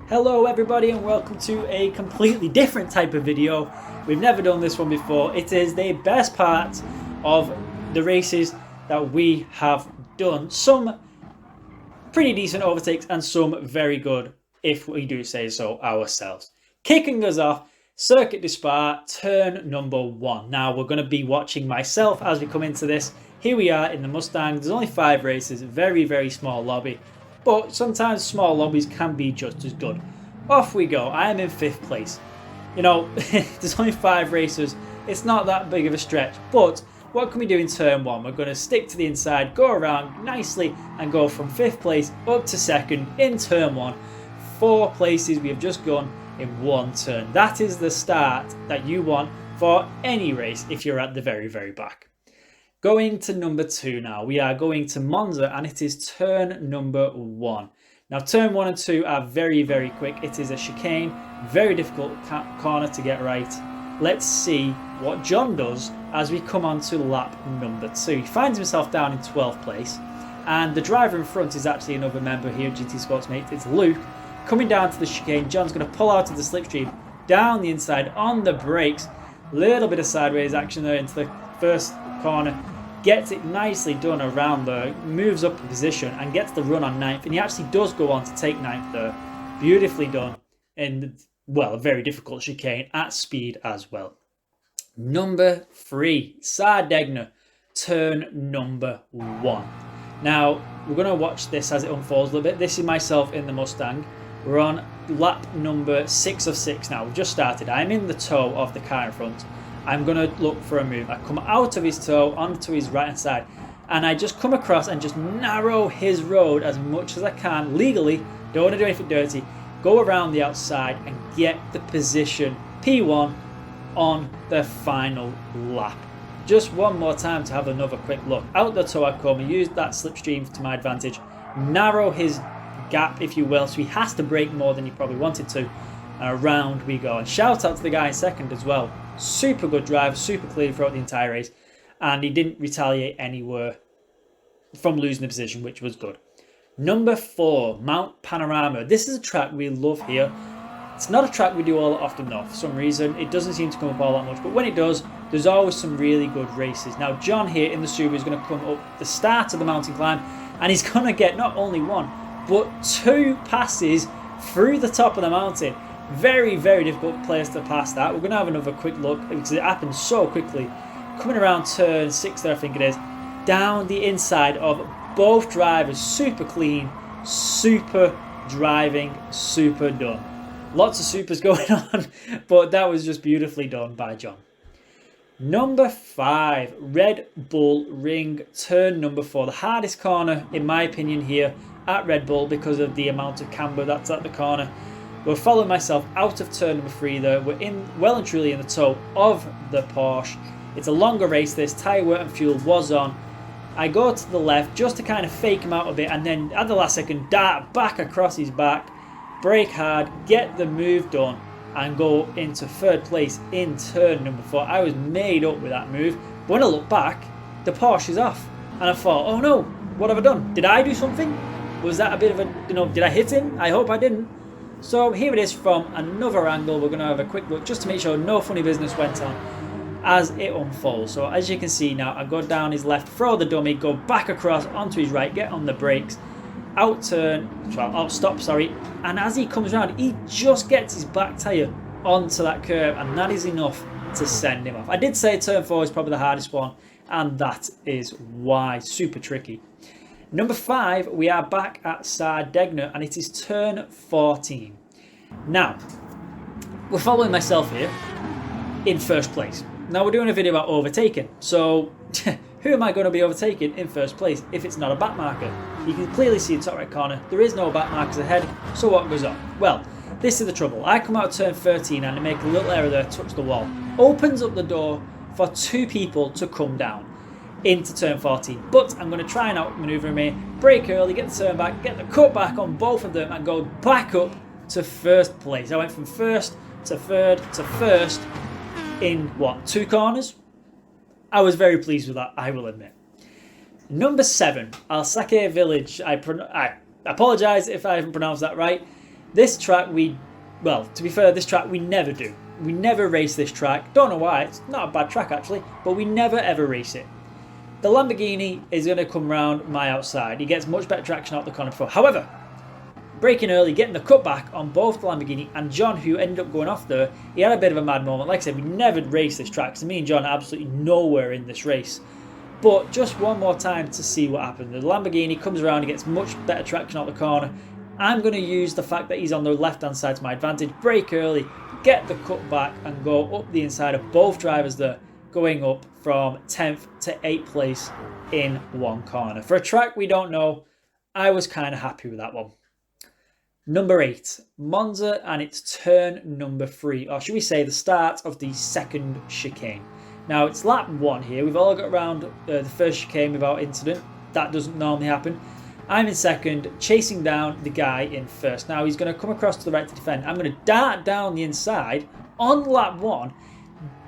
Hello everybody and welcome to a completely different type of video. We've never done this one before. It is the best part of the races that we have done. Some pretty decent overtakes and some very good, if we do say so ourselves. Kicking us off, Circuit du Spa, turn number 1. Now we're going to be watching myself as we come into this. Here we are in the Mustang. There's only 5 races, very small lobby. But sometimes small lobbies can be just as good. Off we go. I am in 5th place. You know, there's only 5 races. It's not that big of a stretch. But what can we do in turn 1? We're going to stick to the inside, go around nicely, and go from 5th place up to 2nd in turn 1. 4 places we have just gone in 1 turn. That is the start that you want for any race if you're at the very back. Going to number 2 now. We are going to Monza and it is turn number 1. Now turn 1 and 2 are very quick. It is a chicane, very difficult corner to get right. Let's see what John does as we come on to lap number 2. He finds himself down in 12th place and the driver in front is actually another member here, GT Sports Mate. It's Luke. Coming down to the chicane, John's going to pull out of the slipstream, down the inside on the brakes. Little bit of sideways action there into the first corner. Gets it nicely done around there, moves up a position and gets the run on 9th. And he actually does go on to take 9th there. Beautifully done. And, well, a very difficult chicane at speed as well. Number 3, Sardegna, turn number 1. Now, we're going to watch this as it unfolds a little bit. This is myself in the Mustang. We're on lap number 6 of 6 now. We've just started. I'm in the toe of the car in front. I'm going to look for a move. I come out of his toe onto his right hand side and I just come across and just narrow his road as much as I can legally. Don't want to do anything dirty. Go around the outside and get the position P1 on the final lap. Just one more time to have another quick look. Out the toe I come and use that slipstream to my advantage. Narrow his gap, if you will, so he has to brake more than he probably wanted to. And around we go. And shout out to the guy in second as well. Super good drive, super clean throughout the entire race. And he didn't retaliate anywhere from losing the position, which was good. Number 4, Mount Panorama. This is a track we love here. It's not a track we do all that often though. For some reason, it doesn't seem to come up all that much. But when it does, there's always some really good races. Now, John here in the Subaru is going to come up the start of the mountain climb. And he's going to get not only 1, but 2 passes through the top of the mountain. Very difficult place to pass that. We're going to have another quick look because it happens so quickly. Coming around turn 6 there, I think it is. Down the inside of both drivers. Super clean, super driving, super done. Lots of supers going on, but that was just beautifully done by John. Number 5, Red Bull Ring, turn number 4. The hardest corner, in my opinion, here at Red Bull because of the amount of camber that's at the corner. We're following myself out of turn number 3 there. We're in well and truly in the toe of the Porsche. It's a longer race this. Tyre wear and fuel was on. I go to the left just to kind of fake him out a bit and then at the last second dart back across his back. Brake hard, get the move done and go into 3rd place in turn number 4. I was made up with that move. But when I look back, the Porsche is off. And I thought, oh no, what have I done? Did I do something? Was that a bit of a, did I hit him? I hope I didn't. So here it is from another angle. We're going to have a quick look just to make sure no funny business went on as it unfolds. So as you can see now, I go down his left, throw the dummy, go back across onto his right, get on the brakes, out turn, out stop, sorry. And as he comes around, he just gets his back tyre onto that curb and that is enough to send him off. I did say turn 4 is probably the hardest one and that is why. Super tricky. Number 5, we are back at Sardegna and it is turn 14. Now, we're following myself here in 1st place. Now we're doing a video about overtaking. So, who am I going to be overtaking in 1st place if it's not a back marker? You can clearly see the top right corner. There is no back markers ahead. So what goes on? Well, this is the trouble. I come out of turn 13 and I make a little error there, touch the wall. Opens up the door for 2 people to come down into turn 14, but I'm going to try and outmaneuver me, brake early, get the turn back, get the cut back on both of them and go back up to 1st place. I went from 1st to 3rd to 1st in what, 2 corners? I was very pleased with that, I will admit. Number 7, Alsake Village. I apologise if I haven't pronounced that right. This track well, to be fair, this track we never do. We never race this track. Don't know why, it's not a bad track actually, but we never ever race it. The Lamborghini is going to come round my outside. He gets much better traction out the corner before. However, braking early, getting the cutback on both the Lamborghini and John, who ended up going off there, he had a bit of a mad moment. Like I said, we never raced this track, so me and John are absolutely nowhere in this race. But just one more time to see what happened. The Lamborghini comes around, he gets much better traction out the corner. I'm going to use the fact that he's on the left-hand side to my advantage, brake early, get the cutback and go up the inside of both drivers there, going up from 10th to 8th place in one corner. For a track we don't know, I was kind of happy with that one. Number 8, Monza, and it's turn number 3, or should we say the start of the second chicane. Now it's lap 1 here, we've all got around the first chicane without incident. That doesn't normally happen. I'm in second, chasing down the guy in first. Now he's going to come across to the right to defend. I'm going to dart down the inside on lap 1.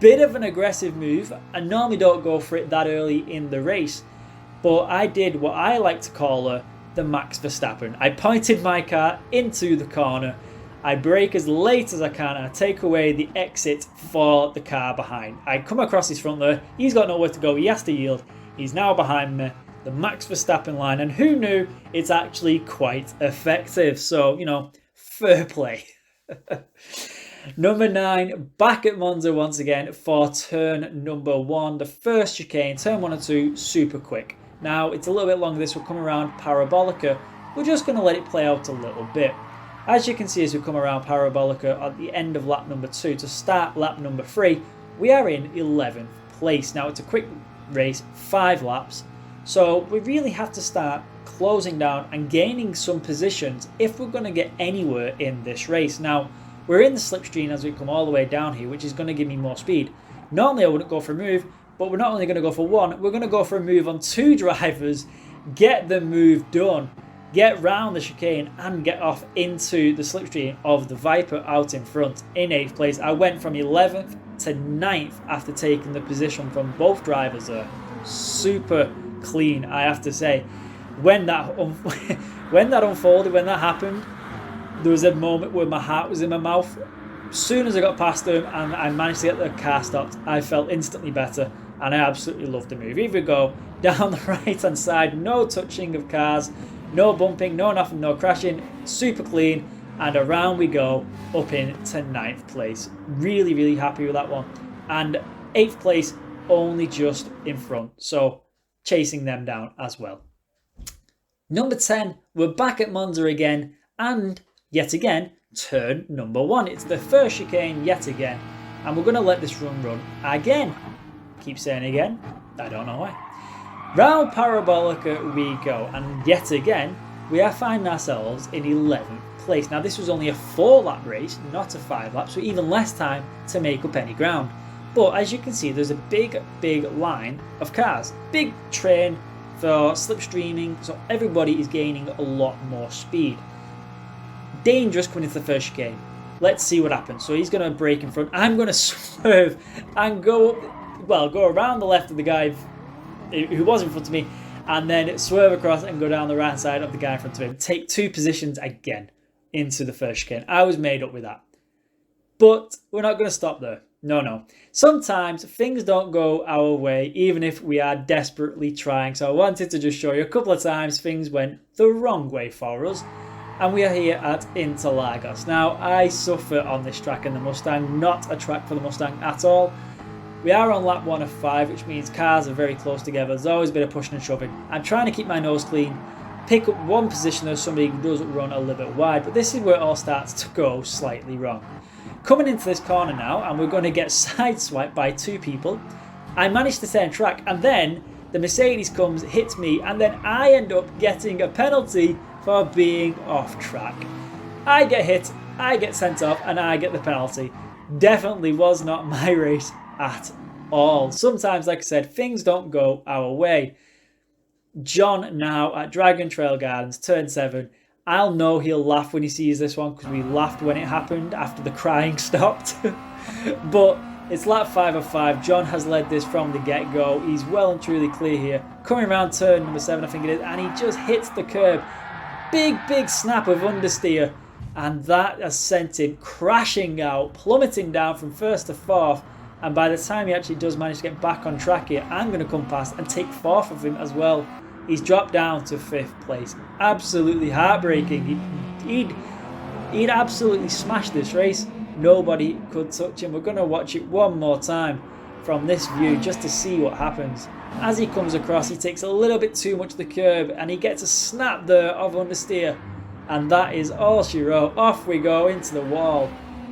Bit of an aggressive move. I normally don't go for it that early in the race, but I did what I like to call the Max Verstappen. I pointed my car into the corner. I brake as late as I can and I take away the exit for the car behind. I come across his front there. He's got nowhere to go. He has to yield. He's now behind me. The Max Verstappen line, and who knew, it's actually quite effective. So, you know, fair play. Number 9, back at Monza once again for turn number 1. The first chicane, turn 1 and 2, super quick. Now, it's a little bit longer. This will come around Parabolica. We're just going to let it play out a little bit. As you can see, as we come around Parabolica at the end of lap number 2 to start lap number 3, we are in 11th place. Now, it's a quick race, 5 laps. So we really have to start closing down and gaining some positions if we're going to get anywhere in this race. Now, we're in the slipstream as we come all the way down here, which is going to give me more speed. Normally I wouldn't go for a move, but we're not only going to go for one, we're going to go for a move on 2 drivers, get the move done, get round the chicane and get off into the slipstream of the Viper out in front in 8th place. I went from 11th to 9th after taking the position from both drivers there. Super clean, I have to say. When that unfolded, when that happened, there was a moment where my heart was in my mouth. As soon as I got past them and I managed to get the car stopped, I felt instantly better and I absolutely loved the move. Here we go, down the right hand side, no touching of cars, no bumping, no nothing, no crashing, super clean, and around we go up into 9th place. Really, really happy with that one. And 8th place only just in front, so chasing them down as well. Number 10, we're back at Monza again, and yet again, turn number 1. It's the first chicane yet again, and we're going to let this run again. Keep saying again, I don't know why. Round Parabolica we go, and yet again, we are finding ourselves in 11th place. Now, this was only a 4-lap race, not a 5-lap, so even less time to make up any ground. But as you can see, there's a big line of cars. Big train for slipstreaming, so everybody is gaining a lot more speed. Dangerous coming into the first chicane. Let's see what happens. So he's going to brake in front. I'm going to swerve and go around the left of the guy who was in front of me, and then swerve across and go down the right side of the guy in front of him. Take 2 positions again into the first chicane. I was made up with that. But we're not going to stop there. No. Sometimes things don't go our way, even if we are desperately trying. So I wanted to just show you a couple of times things went the wrong way for us. And we are here at Interlagos. Now, I suffer on this track in the Mustang, not a track for the Mustang at all. We are on lap 1 of 5, which means cars are very close together. There's always a bit of pushing and shoving. I'm trying to keep my nose clean, pick up one position as somebody does run a little bit wide, but this is where it all starts to go slightly wrong. Coming into this corner now, and we're going to get sideswiped by 2 people. I managed to stay on track, and then the Mercedes comes, hits me, and then I end up getting a penalty for being off track. I get hit, I get sent off, and I get the penalty. Definitely was not my race at all. Sometimes, like I said, things don't go our way. John now at Dragon Trail Gardens, turn 7. I'll know he'll laugh when he sees this one because we laughed when it happened after the crying stopped. But it's lap 5 of 5. John has led this from the get-go. He's well and truly clear here. Coming around turn number 7, I think it is, and he just hits the curb. Big snap of understeer. and that has sent him crashing out, plummeting down from first to fourth. And by the time he actually does manage to get back on track here, I'm going to come past and take fourth of him as well. He's dropped down to 5th place. Absolutely heartbreaking. He'd absolutely smashed this race. Nobody could touch him. We're going to watch it one more time from this view just to see what happens. As he comes across, he takes a little bit too much of the curb and he gets a snap there of understeer. And that is all she wrote. Off we go into the wall.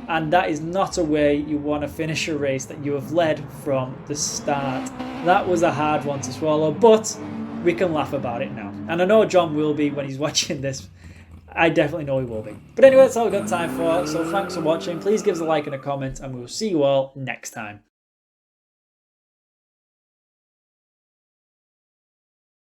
And that is not a way you want to finish a race that you have led from the start. That was a hard one to swallow, but we can laugh about it now. And I know John will be when he's watching this. I definitely know he will be. But anyway, that's all I've got time for. So thanks for watching. Please give us a like and a comment, and we'll see you all next time.